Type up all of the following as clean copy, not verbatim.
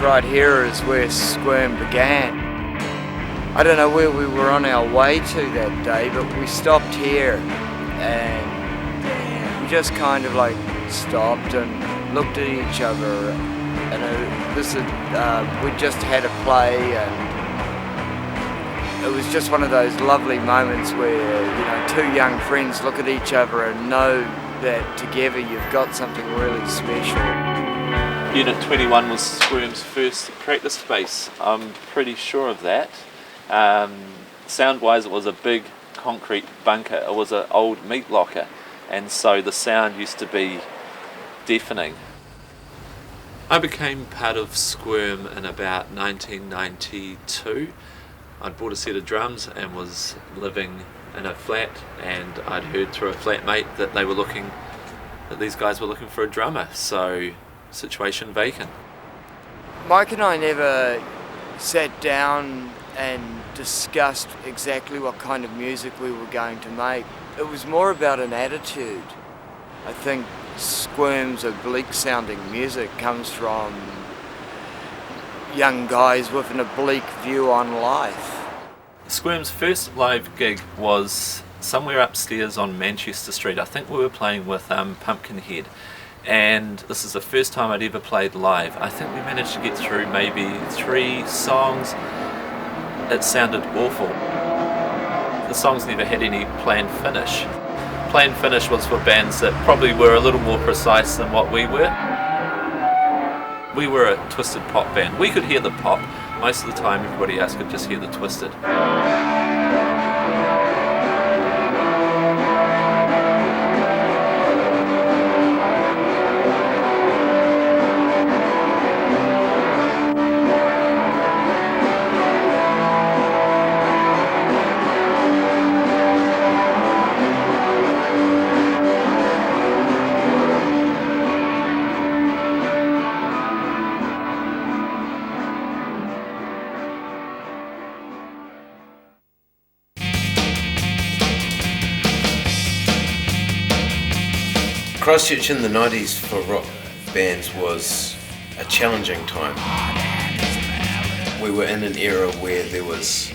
Right here is where Squirm began. I don't know where we were on our way to that day, but we stopped here and we just kind of like stopped and looked at each other. And we just had a play, and it was just one of those lovely moments where, you know, two young friends look at each other and know that together you've got something really special. Unit 21 was Squirm's first practice space. I'm pretty sure of that. Sound-wise, it was a big concrete bunker. It was an old meat locker, and so the sound used to be deafening. I became part of Squirm in about 1992. I'd bought a set of drums and was living in a flat, and I'd heard through a flatmate that these guys were looking for a drummer, so situation vacant. Mike and I never sat down and discussed exactly what kind of music we were going to make. It was more about an attitude. I think Squirm's oblique sounding music comes from young guys with an oblique view on life. Squirm's first live gig was somewhere upstairs on Manchester Street. I think we were playing with Pumpkinhead. And this is the first time I'd ever played live. I think we managed to get through maybe 3 songs. It sounded awful. The songs never had any planned finish. Planned finish was for bands that probably were a little more precise than what we were. We were a twisted pop band. We could hear the pop. Most of the time everybody else could just hear the twisted. Christchurch in the 90s for rock bands was a challenging time. We were in an era where there was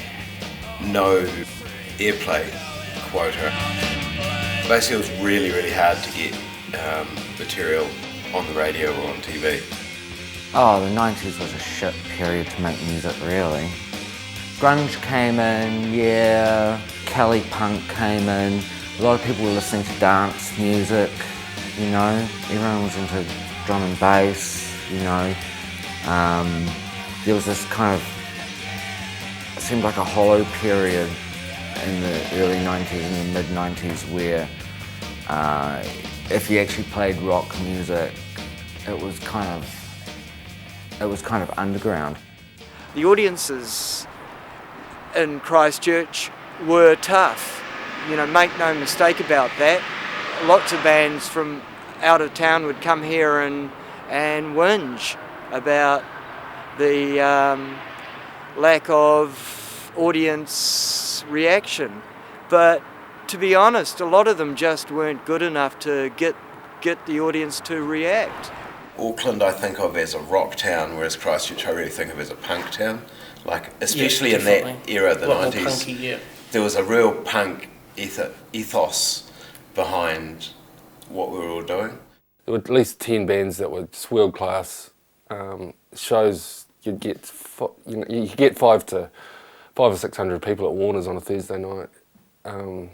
no airplay quota. Basically, it was really, really hard to get material on the radio or on TV. Oh, the 90s was a shit period to make music, really. Grunge came in, yeah, Cali punk came in, a lot of people were listening to dance music, you know, everyone was into drum and bass, you know. There was this kind of, it seemed like a hollow period in the early 90s and the mid-90s where if you actually played rock music, it was kind of underground. The audiences in Christchurch were tough, you know, make no mistake about that. Lots of bands from out of town would come here and whinge about the lack of audience reaction. But to be honest, a lot of them just weren't good enough to get the audience to react. Auckland I think of as a rock town, whereas Christchurch I really think of as a punk town. Like, especially in that era, the 90s, punky, yeah. There was a real punk ethos behind what we were all doing. There were at least 10 bands that were just world class shows. You get 5 to 500 or 600 people at Warner's on a Thursday night, and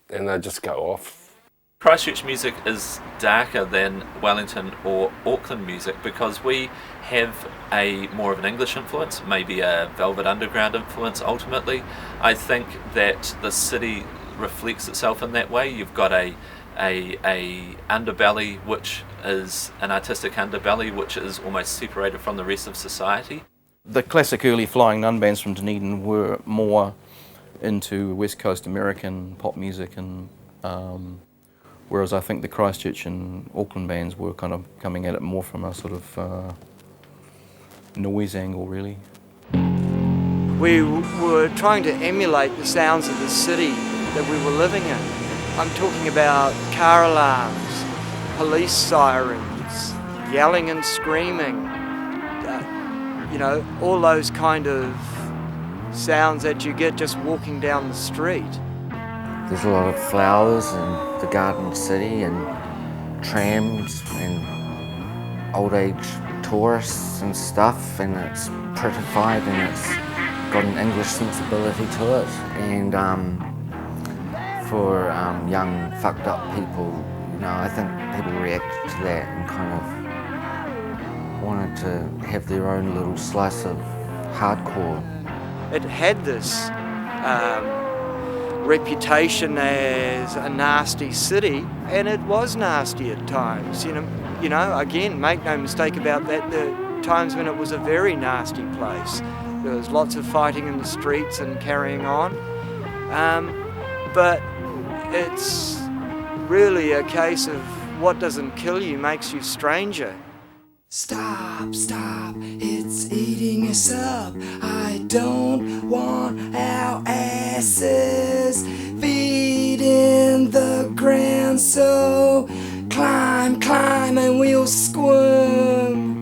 they just go off. Christchurch music is darker than Wellington or Auckland music because we have a more of an English influence, maybe a Velvet Underground influence ultimately. I think that the city reflects itself in that way. You've got a underbelly which is an artistic underbelly which is almost separated from the rest of society. The classic early Flying Nun bands from Dunedin were more into West Coast American pop music, and whereas I think the Christchurch and Auckland bands were kind of coming at it more from a sort of noise angle, really. We were trying to emulate the sounds of the city that we were living in. I'm talking about car alarms, police sirens, yelling and screaming, you know, all those kind of sounds that you get just walking down the street. There's a lot of flowers in the Garden City and trams and old age tourists and stuff, and it's prettified and it's got an English sensibility to it. And for young fucked up people, you know, I think people reacted to that and kind of wanted to have their own little slice of hardcore. It had this reputation as a nasty city, and it was nasty at times. You know, again, make no mistake about that, there were times when it was a very nasty place. There was lots of fighting in the streets and carrying on. But it's really a case of what doesn't kill you makes you stranger. Stop, stop, it's eating us up. I don't want our asses feeding the ground, so climb, climb and we'll squirm.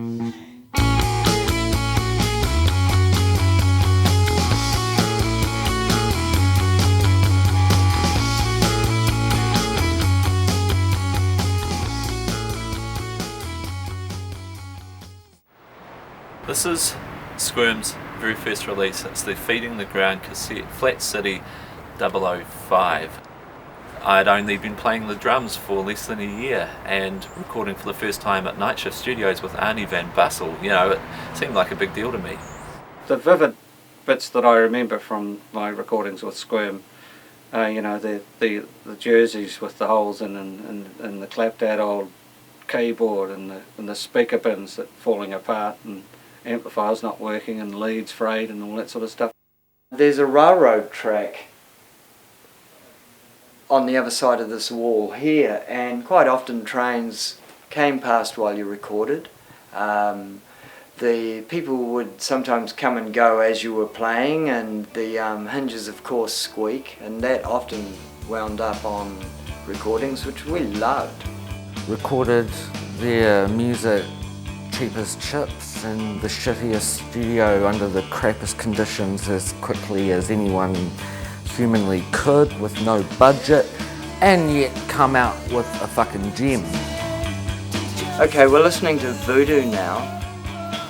This is Squirm's very first release. It's the Feeding the Ground cassette, Flat City 005. I'd only been playing the drums for less than a year and recording for the first time at Night Shift Studios with Arnie Van Bussel. You know, it seemed like a big deal to me. The vivid bits that I remember from my recordings with Squirm, you know, the jerseys with the holes in and the clapped out old keyboard and the speaker bins that falling apart and amplifiers not working and leads frayed and all that sort of stuff. There's a railroad track on the other side of this wall here, and quite often trains came past while you recorded. The people would sometimes come and go as you were playing, and the hinges of course squeak, and that often wound up on recordings, which we loved. Recorded their music cheap as chips in the shittiest studio under the crappiest conditions as quickly as anyone humanly could, with no budget, and yet come out with a fucking gem. Okay, we're listening to Voodoo now.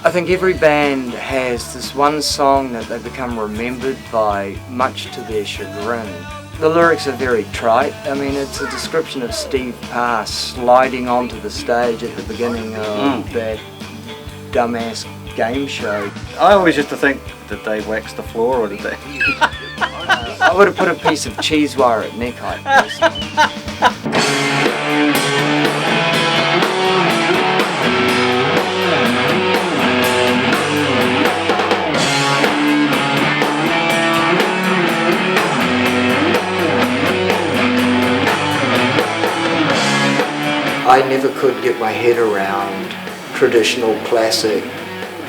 I think every band has this one song that they become remembered by, much to their chagrin. The lyrics are very trite. I mean, it's a description of Steve Parr sliding onto the stage at the beginning of that dumbass game show. I always used to think, did they wax the floor or did they? I would have put a piece of cheese wire at neck height. I never could get my head around traditional classic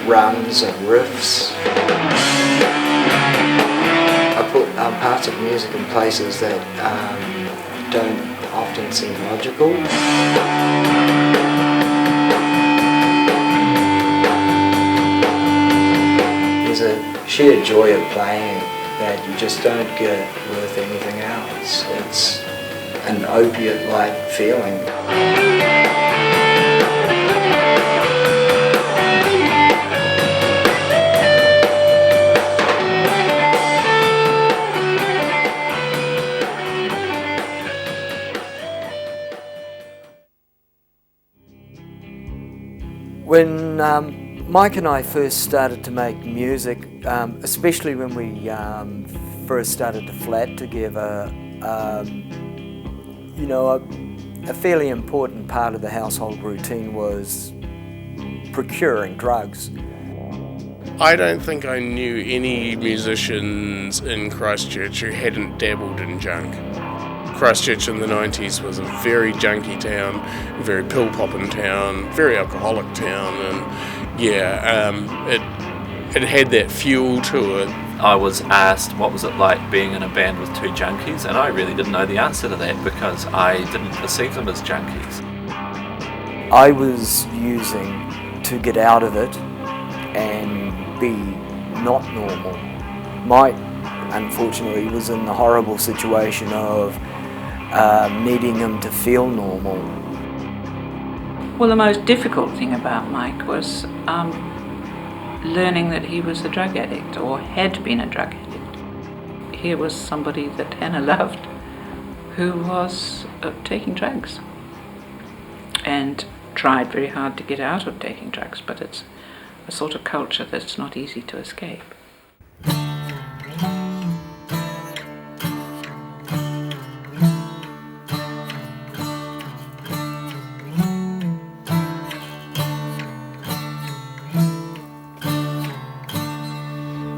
runs and riffs. I put parts of music in places that don't often seem logical. There's a sheer joy of playing that you just don't get with anything else. It's an opiate-like feeling. When Mike and I first started to make music, especially when we first started the flat together, you know, a fairly important part of the household routine was procuring drugs. I don't think I knew any musicians in Christchurch who hadn't dabbled in junk. Christchurch in the 90s was a very junky town, very pill-popping town, very alcoholic town, and yeah, it had that fuel to it. I was asked what was it like being in a band with two junkies, and I really didn't know the answer to that because I didn't perceive them as junkies. I was using to get out of it and be not normal. Mike, unfortunately, was in the horrible situation of needing him to feel normal. Well, the most difficult thing about Mike was learning that he was a drug addict or had been a drug addict. Here was somebody that Hannah loved who was taking drugs and tried very hard to get out of taking drugs, but it's a sort of culture that's not easy to escape.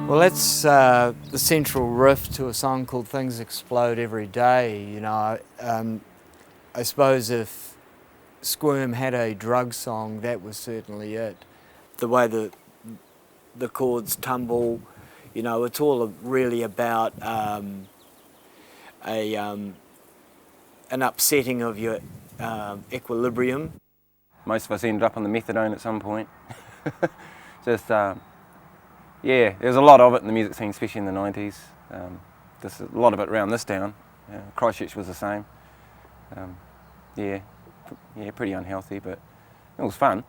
Well, that's the central riff to a song called Things Explode Every Day. You know, I suppose if Squirm had a drug song, that was certainly it. The way the chords tumble, you know, it's all really about an upsetting of your equilibrium. Most of us ended up on the methadone at some point. Just, yeah, there's a lot of it in the music scene, especially in the 90s. There's a lot of it around this town. Christchurch was the same. Yeah, pretty unhealthy, but it was fun.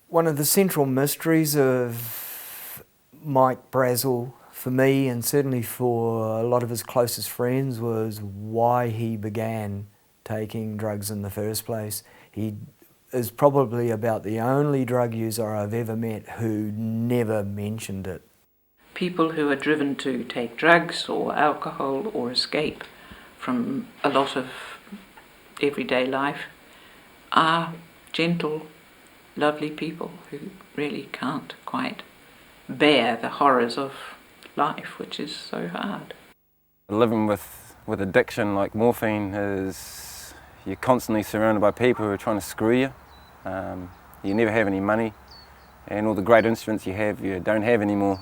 One of the central mysteries of Mike Brazel for me, and certainly for a lot of his closest friends, was why he began taking drugs in the first place. He is probably about the only drug user I've ever met who never mentioned it. People who are driven to take drugs or alcohol or escape from a lot of everyday life are gentle, lovely people who really can't quite bear the horrors of life, which is so hard. Living with addiction like morphine is you're constantly surrounded by people who are trying to screw you. You never have any money, and all the great instruments you have, you don't have anymore.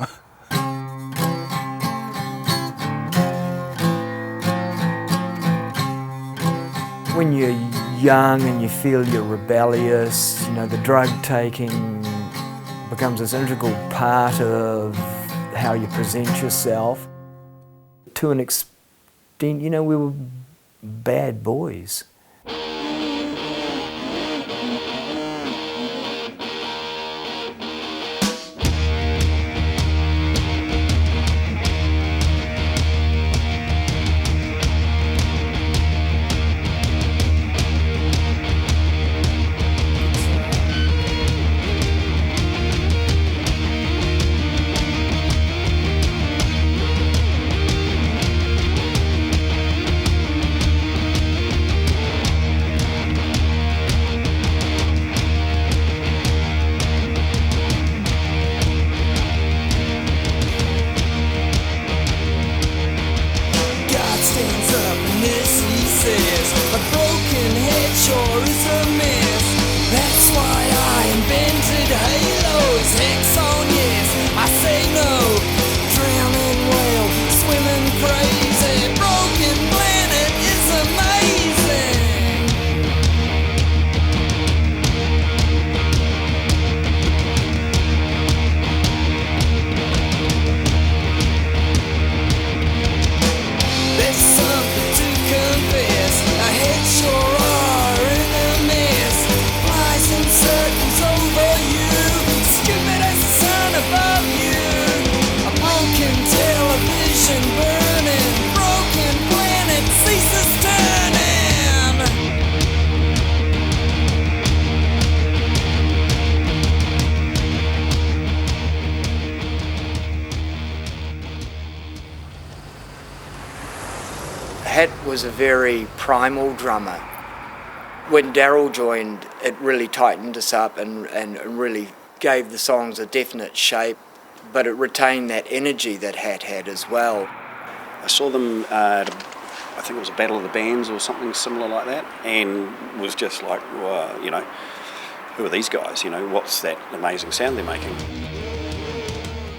When you're young and you feel you're rebellious, you know, the drug taking becomes this integral part of how you present yourself. To an extent, you know, we were bad boys. Hat was a very primal drummer. When Daryl joined, it really tightened us up and really gave the songs a definite shape, but it retained that energy that Hat had as well. I saw them at, I think it was a Battle of the Bands or something similar like that, and was just like, well, you know, who are these guys? You know, what's that amazing sound they're making?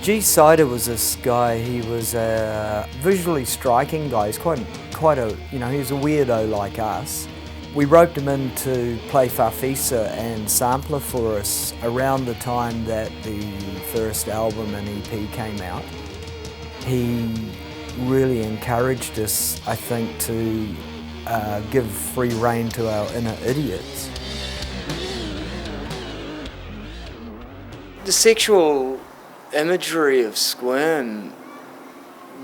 G. Sider was this guy. He was a visually striking guy. He's quite a, you know, he was a weirdo like us. We roped him in to play Farfisa and sampler for us around the time that the first album and EP came out. He really encouraged us, I think, to give free rein to our inner idiots. The sexual imagery of Squirm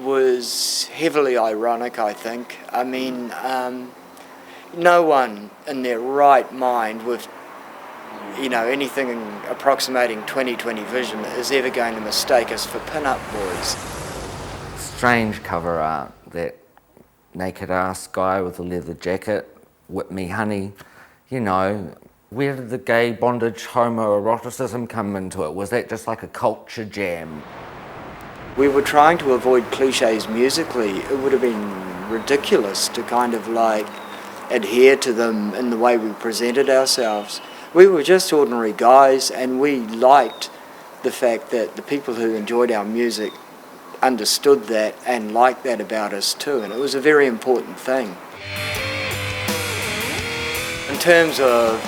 was heavily ironic, I think. I mean, no one in their right mind with, you know, anything approximating 20/20 vision is ever going to mistake us for pin-up boys. Strange cover art, that naked ass guy with a leather jacket, Whip Me Honey, you know. Where did the gay bondage homoeroticism come into it? Was that just like a culture jam? We were trying to avoid cliches musically. It would have been ridiculous to kind of like adhere to them in the way we presented ourselves. We were just ordinary guys, and we liked the fact that the people who enjoyed our music understood that and liked that about us too, and it was a very important thing. In terms of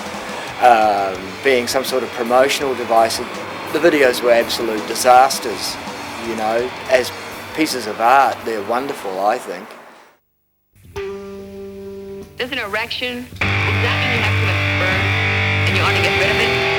being some sort of promotional device, the videos were absolute disasters, you know. As pieces of art, they're wonderful, I think. Does an erection, does that mean you have too much sperm and you ought to get rid of it?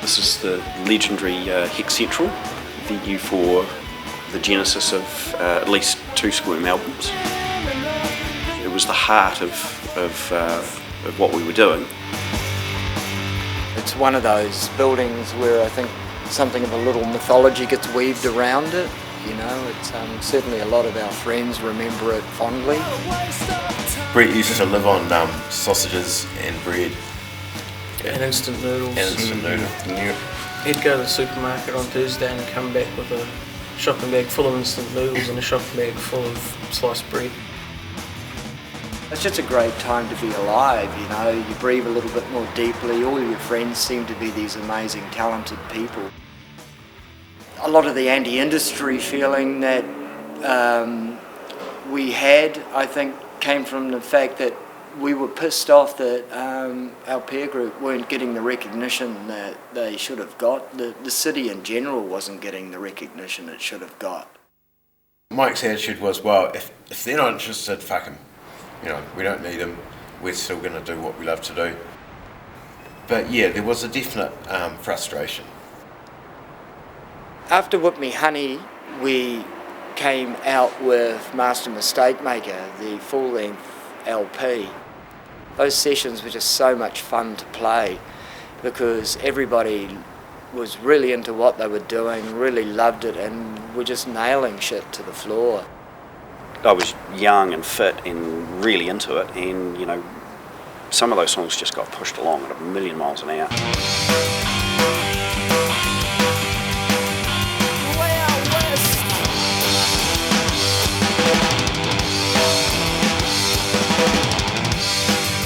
This is the legendary Hex Central, venue for the genesis of at least 2 Squirm albums. It was the heart of what we were doing. It's one of those buildings where I think something of a little mythology gets weaved around it. You know, it's certainly a lot of our friends remember it fondly. Brett used to live on sausages and bread. And instant noodles. And instant noodles. He'd go to the supermarket on Thursday and come back with a shopping bag full of instant noodles and a shopping bag full of sliced bread. It's just a great time to be alive, you know. You breathe a little bit more deeply. All your friends seem to be these amazing, talented people. A lot of the anti-industry feeling that we had, I think, came from the fact that we were pissed off that our peer group weren't getting the recognition that they should have got. The city in general wasn't getting the recognition it should have got. Mike's attitude was, well, if they're not interested, fuck them. You know, we don't need them. We're still going to do what we love to do. But yeah, there was a definite frustration. After Whip Me Honey, we came out with Master Mistake Maker, the full-length LP. Those sessions were just so much fun to play because everybody was really into what they were doing, really loved it, and were just nailing shit to the floor. I was young and fit and really into it, and you know, some of those songs just got pushed along at a million miles an hour.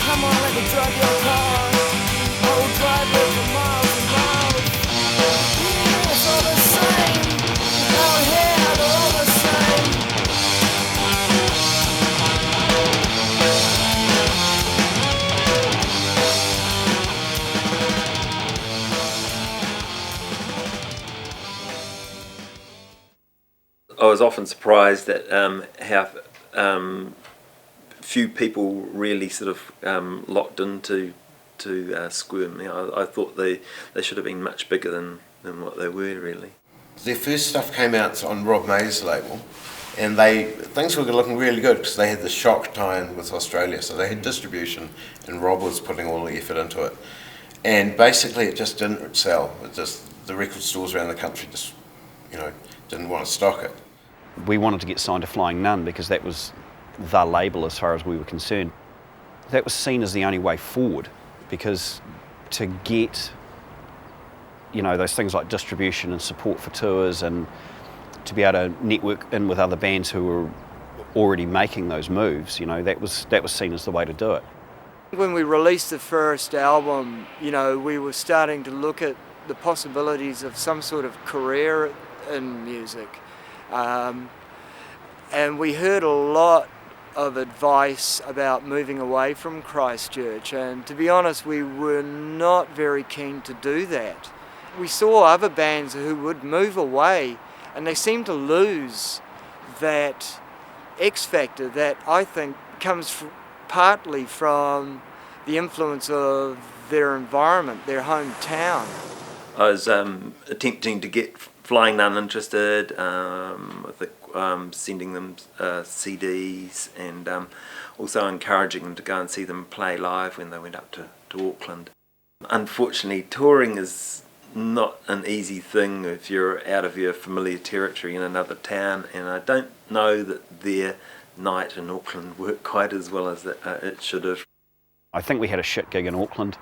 Come on, let me drive your car. Oh, drive it for miles and miles. Yeah, it's all the same. Out here, they're all the same. I was often surprised at how few people really sort of locked into Squirm. You know, I thought they should have been much bigger than what they were really. Their first stuff came out on Rob May's label, and things were looking really good because they had the Shock tie-in with Australia, so they had distribution, and Rob was putting all the effort into it. And basically, it just didn't sell. The record stores around the country just, you know, didn't want to stock it. We wanted to get signed to Flying Nun because that was the label as far as we were concerned. That was seen as the only way forward, because to get, you know, those things like distribution and support for tours and to be able to network in with other bands who were already making those moves, you know, that was seen as the way to do it. When we released the first album, you know, we were starting to look at the possibilities of some sort of career in music. And we heard a lot of advice about moving away from Christchurch, and to be honest, we were not very keen to do that. We saw other bands who would move away and they seemed to lose that X factor that I think comes partly from the influence of their environment, their hometown. I was attempting to get Flying Nun interested, sending them CDs, and also encouraging them to go and see them play live when they went up to Auckland. Unfortunately, touring is not an easy thing if you're out of your familiar territory in another town, and I don't know that their night in Auckland worked quite as well as it should have. I think we had a shit gig in Auckland,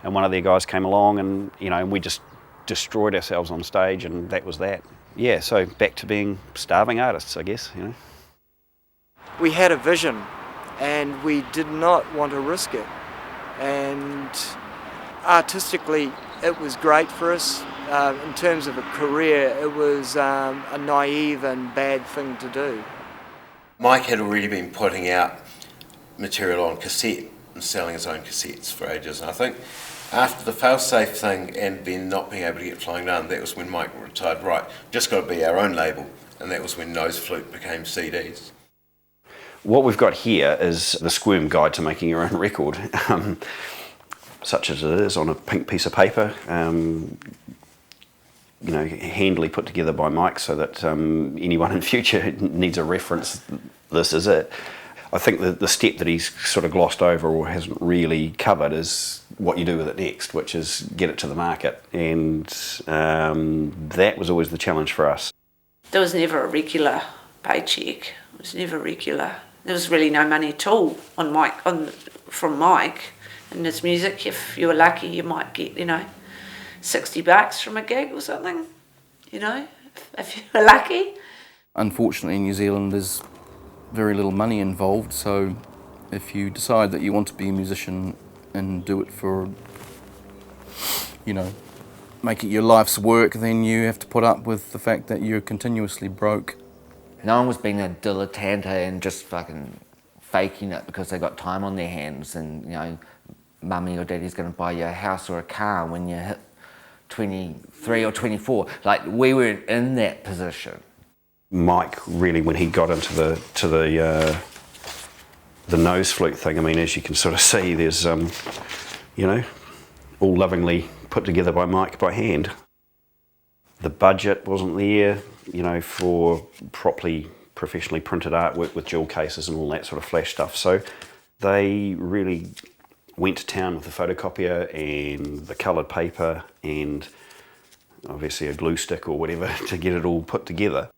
and one of their guys came along, and you know, we just destroyed ourselves on stage, and that was that. Yeah, so back to being starving artists, I guess, you know. We had a vision, and we did not want to risk it. And artistically, it was great for us. In terms of a career, it was a naive and bad thing to do. Mike had already been putting out material on cassette and selling his own cassettes for ages, and I think after the failsafe thing and then not being able to get Flying Nun, that was when Mike retired, right, just got to be our own label, and that was when Nose Flute became CDs. What we've got here is the Squirm guide to making your own record, such as it is on a pink piece of paper, you know, handily put together by Mike so that anyone in future needs a reference, this is it. I think the step that he's sort of glossed over or hasn't really covered is what you do with it next, which is get it to the market, and that was always the challenge for us. There was never a regular paycheck. It was never regular. There was really no money at all from Mike in his music. If you were lucky, you might get, you know, $60 from a gig or something, you know, if you were lucky. Unfortunately, in New Zealand, there's very little money involved, so if you decide that you want to be a musician and do it for, you know, make it your life's work, then you have to put up with the fact that you're continuously broke. No one was being a dilettante and just fucking faking it because they got time on their hands, and, you know, mummy or daddy's going to buy you a house or a car when you hit 23 or 24. Like, we were in that position. Mike really, when he got into the The nose flute thing, I mean, as you can sort of see, there's, you know, all lovingly put together by Mike by hand. The budget wasn't there, you know, for properly professionally printed artwork with jewel cases and all that sort of flash stuff. So they really went to town with the photocopier and the coloured paper and obviously a glue stick or whatever to get it all put together.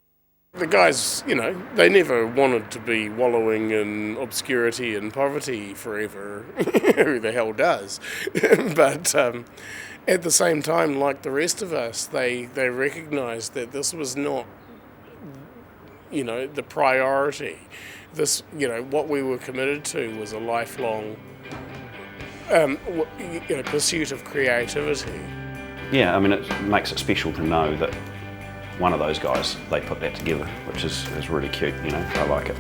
The guys, you know, they never wanted to be wallowing in obscurity and poverty forever. Who the hell does? But at the same time, like the rest of us, they recognised that this was not, you know, the priority. This, you know, what we were committed to was a lifelong pursuit of creativity. Yeah, I mean, it makes it special to know that one of those guys, they put that together, which is really cute, you know, I like it.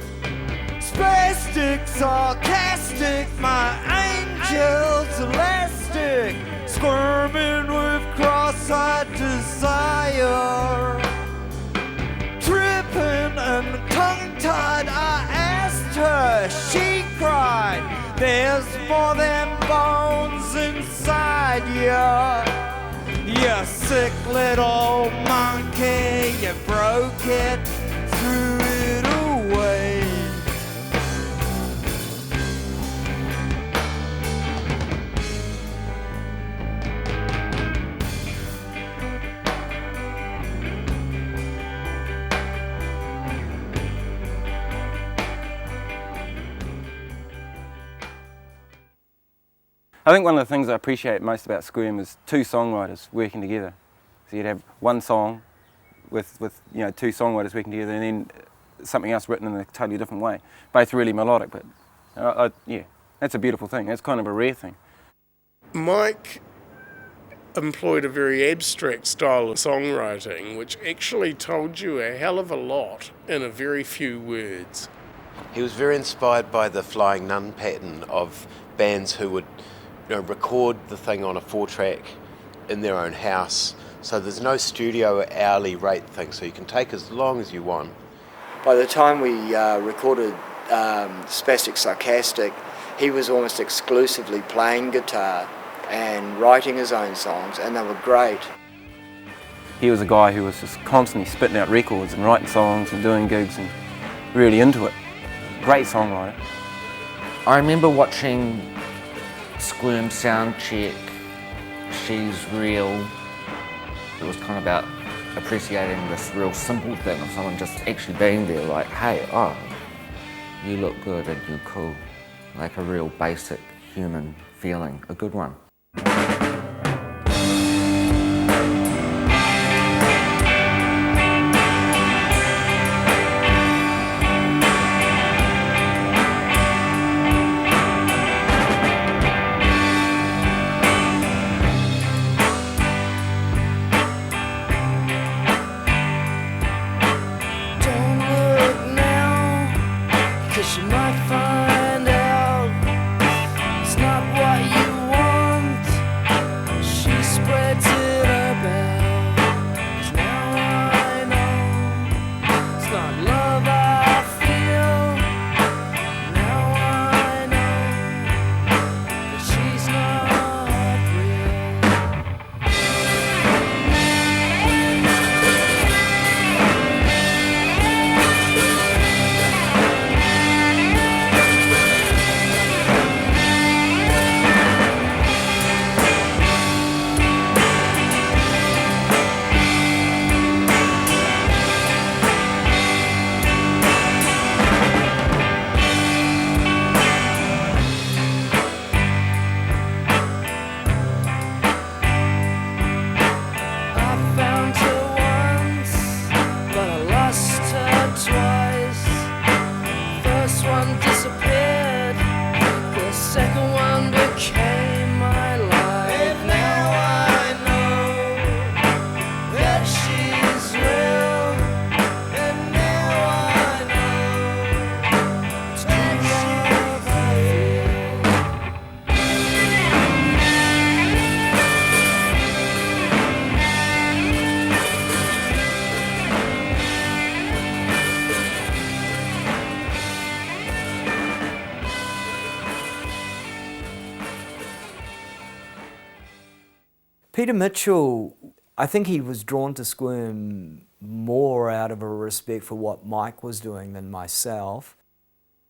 Spastic, sarcastic, my angel's elastic, squirming with cross-eyed desire. Tripping and tongue-tied, I asked her, she cried, there's more than bones inside you. You sick little monkey, you broke it, threw it away. I think one of the things I appreciate most about Squirm is two songwriters working together. So you'd have one song with you know, two songwriters working together, and then something else written in a totally different way. Both really melodic, but yeah, that's a beautiful thing. That's kind of a rare thing. Mike employed a very abstract style of songwriting, which actually told you a hell of a lot in a very few words. He was very inspired by the Flying Nun pattern of bands who would, you know, record the thing on a 4-track in their own house. So there's no studio hourly rate thing, so you can take as long as you want. By the time we recorded Spastic Sarcastic, he was almost exclusively playing guitar and writing his own songs, and they were great. He was a guy who was just constantly spitting out records and writing songs and doing gigs and really into it. Great songwriter. I remember watching Squirm sound check, She's Real. It was kind of about appreciating this real simple thing of someone just actually being there, like, hey, oh, you look good and you're cool. Like a real basic human feeling, a good one. You might find out it's not what you want. She spreads it about. 'Cause now I know it's not love I feel. Now I know that she's not real. Peter Mitchell, I think he was drawn to Squirm more out of a respect for what Mike was doing than myself.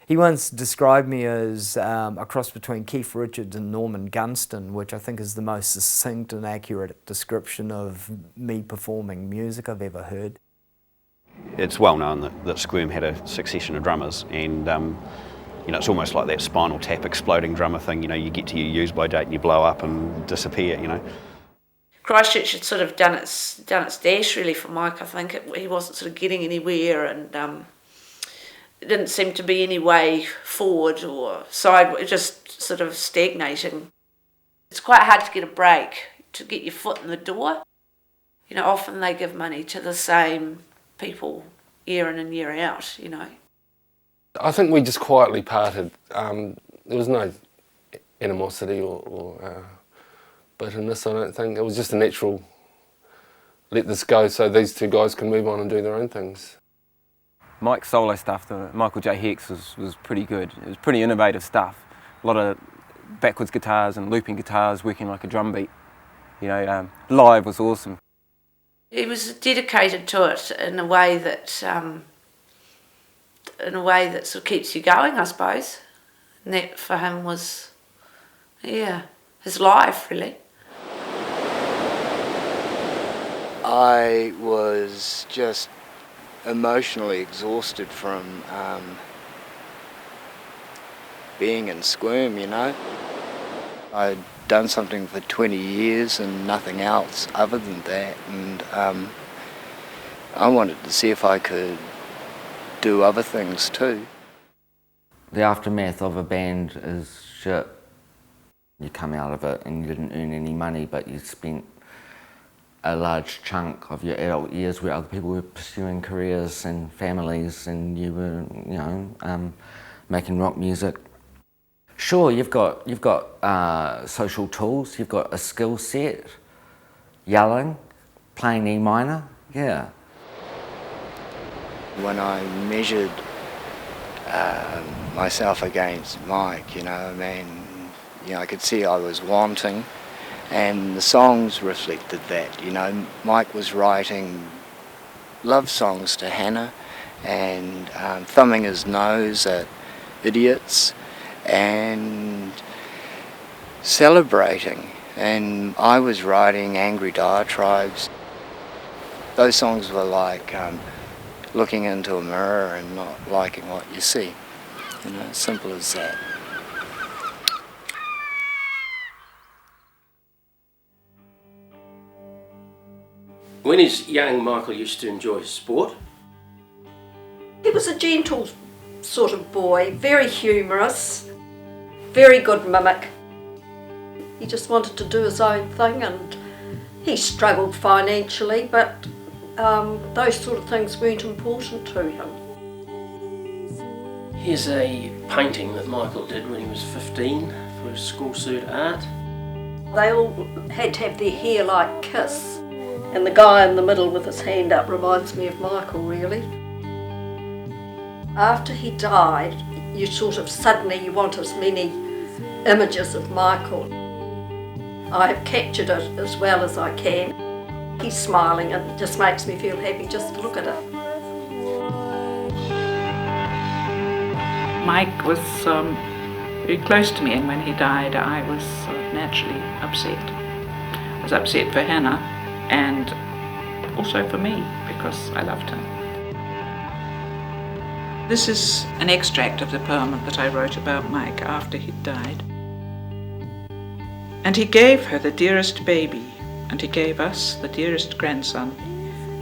He once described me as a cross between Keith Richards and Norman Gunston, which I think is the most succinct and accurate description of me performing music I've ever heard. It's well known that Squirm had a succession of drummers, and you know, it's almost like that Spinal Tap exploding drummer thing. You know, you get to your use-by date and you blow up and disappear. You know. Christchurch had sort of done its dash really for Mike. I think he wasn't sort of getting anywhere, and it didn't seem to be any way forward or sideways, just sort of stagnating. It's quite hard to get a break, to get your foot in the door. You know, often they give money to the same people year in and year out, you know. I think we just quietly parted. There was no animosity or bitterness, I don't think. It was just a natural, let this go so these two guys can move on and do their own things. Mike's solo stuff, the Michael J. Hex, was pretty good. It was pretty innovative stuff. A lot of backwards guitars and looping guitars working like a drum beat. You know, live was awesome. He was dedicated to it in a way that sort of keeps you going, I suppose. And that for him was, yeah, his life really. I was just emotionally exhausted from being in Squirm, you know. I'd done something for 20 years and nothing else other than that, and I wanted to see if I could do other things too. The aftermath of a band is shit. You come out of it and you didn't earn any money, but you spent a large chunk of your adult years where other people were pursuing careers and families, and you were, you know, making rock music. Sure, you've got social tools, you've got a skill set, yelling, playing E minor, yeah. When I measured myself against Mike, you know, I mean, you know, I could see I was wanting, and the songs reflected that. You know, Mike was writing love songs to Hannah and thumbing his nose at idiots and celebrating, and I was writing angry diatribes. Those songs were like looking into a mirror and not liking what you see, you know, simple as that. When he's young, Michael used to enjoy sport. He was a gentle sort of boy, very humorous, very good mimic. He just wanted to do his own thing, and he struggled financially, but those sort of things weren't important to him. Here's a painting that Michael did when he was 15 for his school cert art. They all had to have their hair like Kiss, and the guy in the middle with his hand up reminds me of Michael, really. After he died, you sort of suddenly you want as many images of Michael. I have captured it as well as I can. He's smiling and it just makes me feel happy just to look at it. Mike was very close to me, and when he died I was naturally upset. I was upset for Hannah and also for me because I loved him. This is an extract of the poem that I wrote about Mike after he'd died. And he gave her the dearest baby, and he gave us the dearest grandson,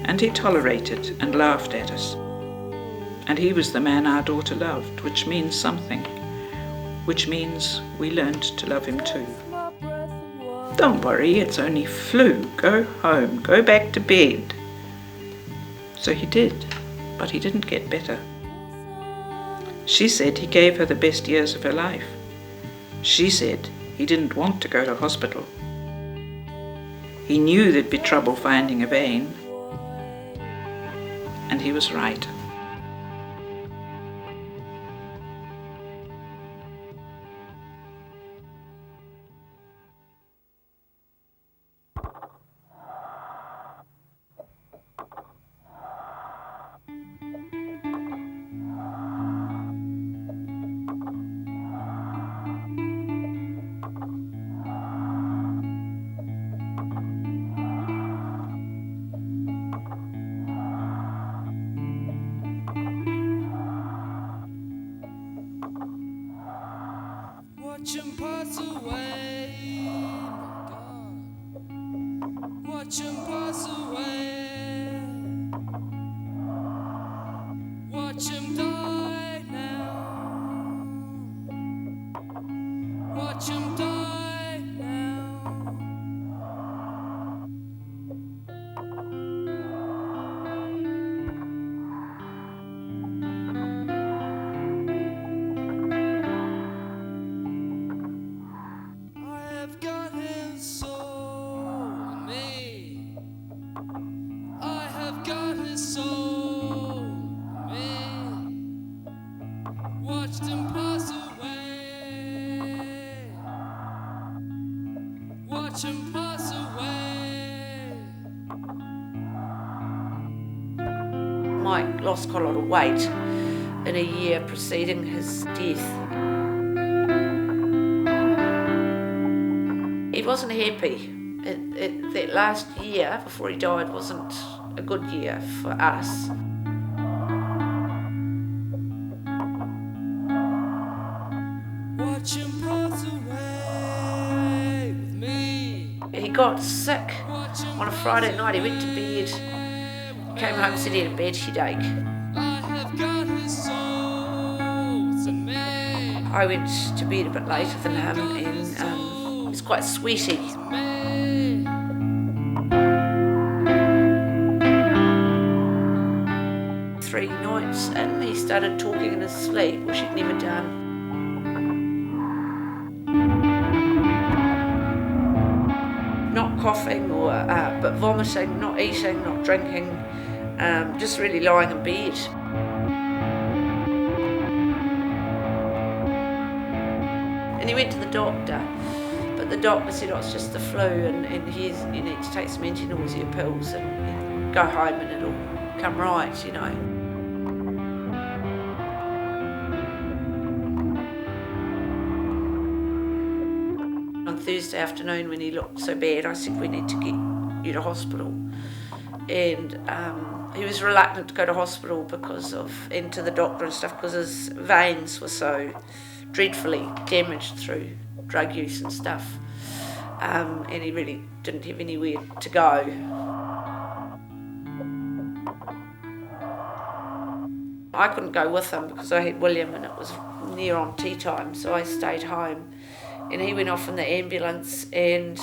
and he tolerated and laughed at us. And he was the man our daughter loved, which means something, which means we learned to love him too. Don't worry, it's only flu. Go home, go back to bed. So he did, but he didn't get better. She said he gave her the best years of her life. She said he didn't want to go to hospital. He knew there'd be trouble finding a vein. And he was right. Watch him pass away, my God. Watch him pass away. Watch him die now. Watch him die now. I have got his soul in me. I have got his soul in me. Watched him pass away. Watch him pass away. Mike lost quite a lot of weight in a year preceding his death. He wasn't happy. That last year before he died wasn't a good year for us. Watch him pass away with me. He got sick on a Friday night. He went to bed, came home and said he had a bad headache. I have got his soul, it's in me. I went to bed a bit later than him, and he was quite sweaty. 3 nights in, he started talking in his sleep, which he'd never done. Not coughing but vomiting, not eating, not drinking, just really lying in bed. And he went to the doctor, but the doctor said, oh, it's just the flu, and you need to take some anti-nausea pills and go home and it'll come right, you know. On Thursday afternoon when he looked so bad, I said, we need to get you to hospital. And he was reluctant to go to hospital and to the doctor and stuff, because his veins were so dreadfully damaged through drug use and stuff. And he really didn't have anywhere to go. I couldn't go with him because I had William and it was near on tea time, so I stayed home. And he went off in the ambulance, and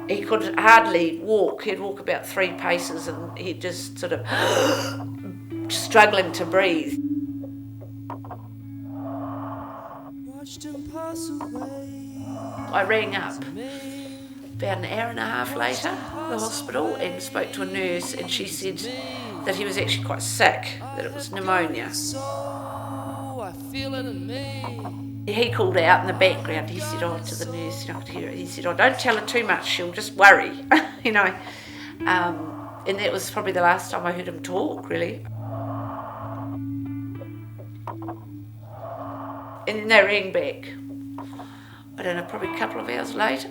he could hardly walk. He'd walk about 3 paces and he'd just sort of struggling to breathe. I rang up about an hour and a half later, the hospital, and spoke to a nurse, and she said that he was actually quite sick, that it was pneumonia. He called out in the background. He said, oh, to the nurse, you know, I could hear it. He said, oh, don't tell her too much, she'll just worry, you know. And that was probably the last time I heard him talk, really. And then they rang back, I don't know, probably a couple of hours later,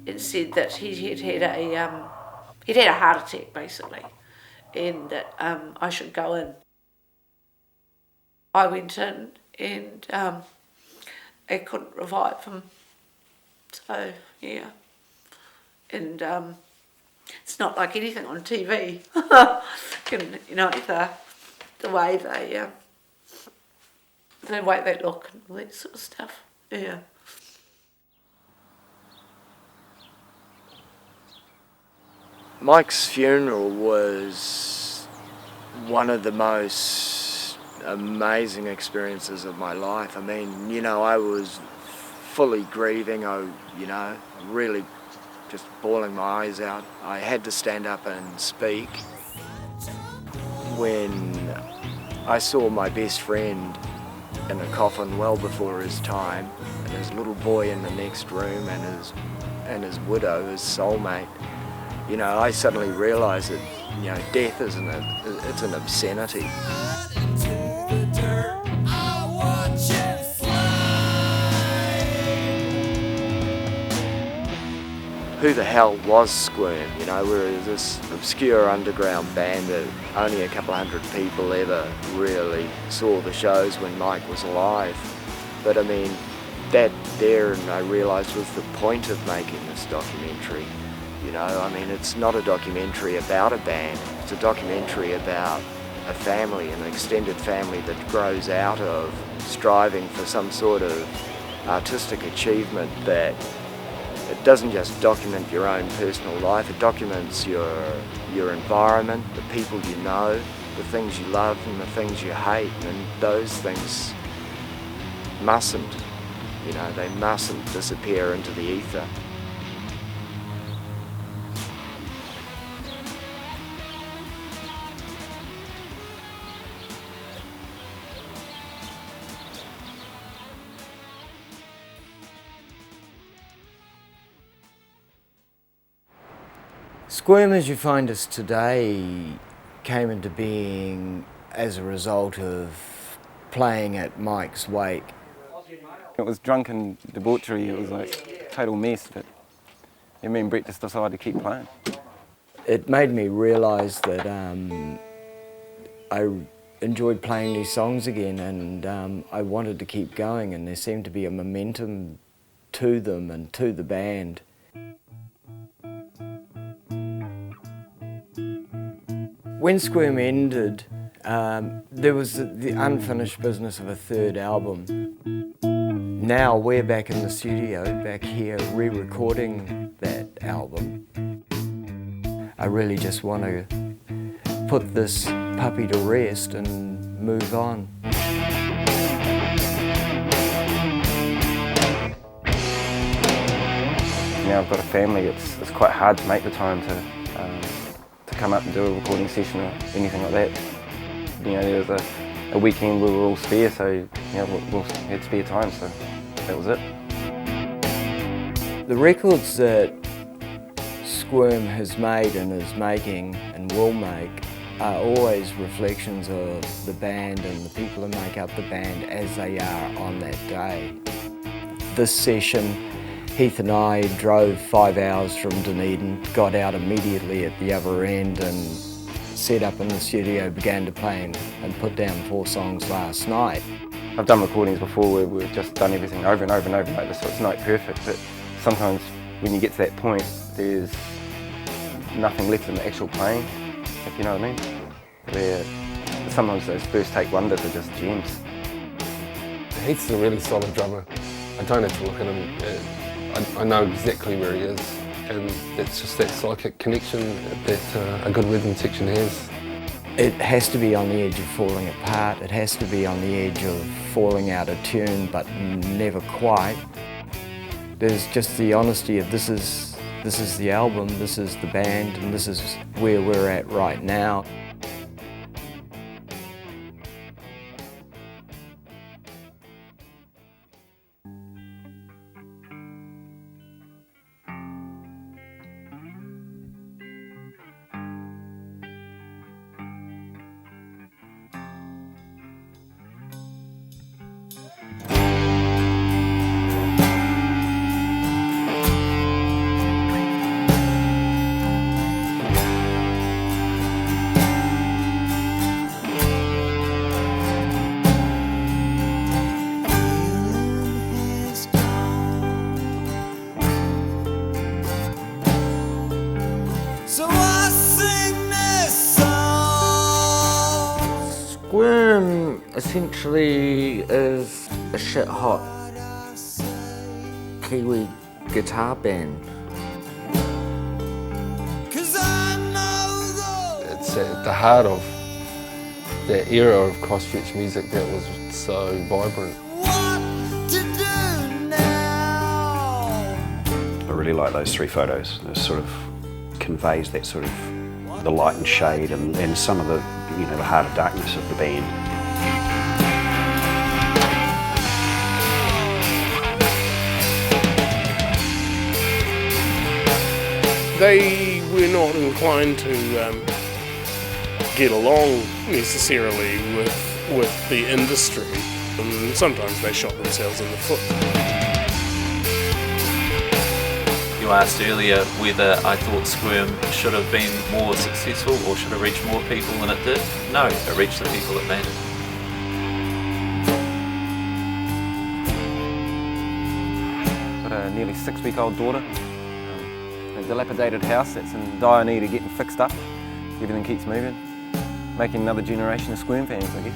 and said that he'd had a heart attack, basically, and that I should go in. I went in, and they couldn't revive him. So, yeah. And it's not like anything on TV. You know, the way they look and all that sort of stuff. Yeah. Mike's funeral was one of the most amazing experiences of my life. I mean, you know, I was fully grieving. Really just bawling my eyes out. I had to stand up and speak. When I saw my best friend in a coffin well before his time, and his little boy in the next room, and his widow, his soulmate, you know, I suddenly realised that, you know, death it's an obscenity. Who the hell was Squirm? You know, we were this obscure underground band that only a couple hundred people ever really saw the shows when Mike was alive. But I mean, that there, and I realised, was the point of making this documentary. You know, I mean, it's not a documentary about a band, it's a documentary about a family, an extended family that grows out of striving for some sort of artistic achievement. That it doesn't just document your own personal life, it documents your environment, the people you know, the things you love and the things you hate, and those things mustn't, you know, they mustn't disappear into the ether. Squirm, as you find us today, came into being as a result of playing at Mike's wake. It was drunken debauchery, it was like total mess, but me and Brett just decided to keep playing. It made me realise that I enjoyed playing these songs again, and I wanted to keep going, and there seemed to be a momentum to them and to the band. When Squirm ended, there was the unfinished business of a third album. Now we're back in the studio, back here, re-recording that album. I really just want to put this puppy to rest and move on. Now I've got a family, it's quite hard to make the time to come up and do a recording session or anything like that. You know, there was a weekend we were all spare, so you know, we had spare time, so that was it. The records that Squirm has made and is making and will make are always reflections of the band and the people who make up the band as they are on that day. This session, Heath and I drove 5 hours from Dunedin, got out immediately at the other end and set up in the studio, began to play and put down 4 songs last night. I've done recordings before where we've just done everything over and over and over like this, so it's not perfect, but sometimes when you get to that point, there's nothing left in the actual playing, if you know what I mean. Where sometimes those first take wonders are just gems. Heath's a really solid drummer. I don't have to look at him. I know exactly where he is, and it's just that psychic connection that a good rhythm section has. It has to be on the edge of falling apart, it has to be on the edge of falling out of tune, but never quite. There's just the honesty of this is the album, this is the band, and this is where we're at right now. Squirm essentially is a shit-hot Kiwi guitar band. It's at the heart of that era of Christchurch music that was so vibrant. I really like those 3 photos. It sort of conveys that sort of the light and shade and some of the, you know, the heart of darkness of the band. They were not inclined to get along necessarily with the industry, and sometimes they shot themselves in the foot. You asked earlier whether I thought Squirm should have been more successful or should have reached more people than it did. No, it reached the people that mattered. got a nearly 6-week-old daughter. A dilapidated house that's in dire need of getting fixed up. Everything keeps moving. Making another generation of Squirm fans, I guess.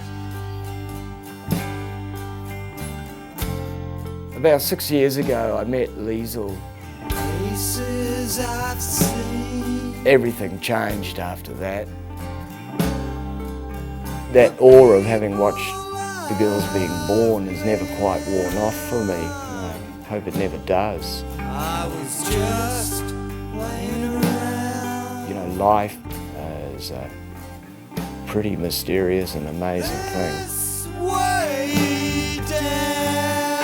About 6 years ago, I met Liesl. Everything changed after that. That awe of having watched the girls being born has never quite worn off for me. I hope it never does. I was just playing around. You know, life is a pretty mysterious and amazing thing. Way down.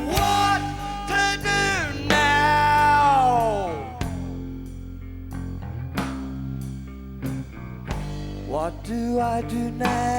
What to do now? What do I do now?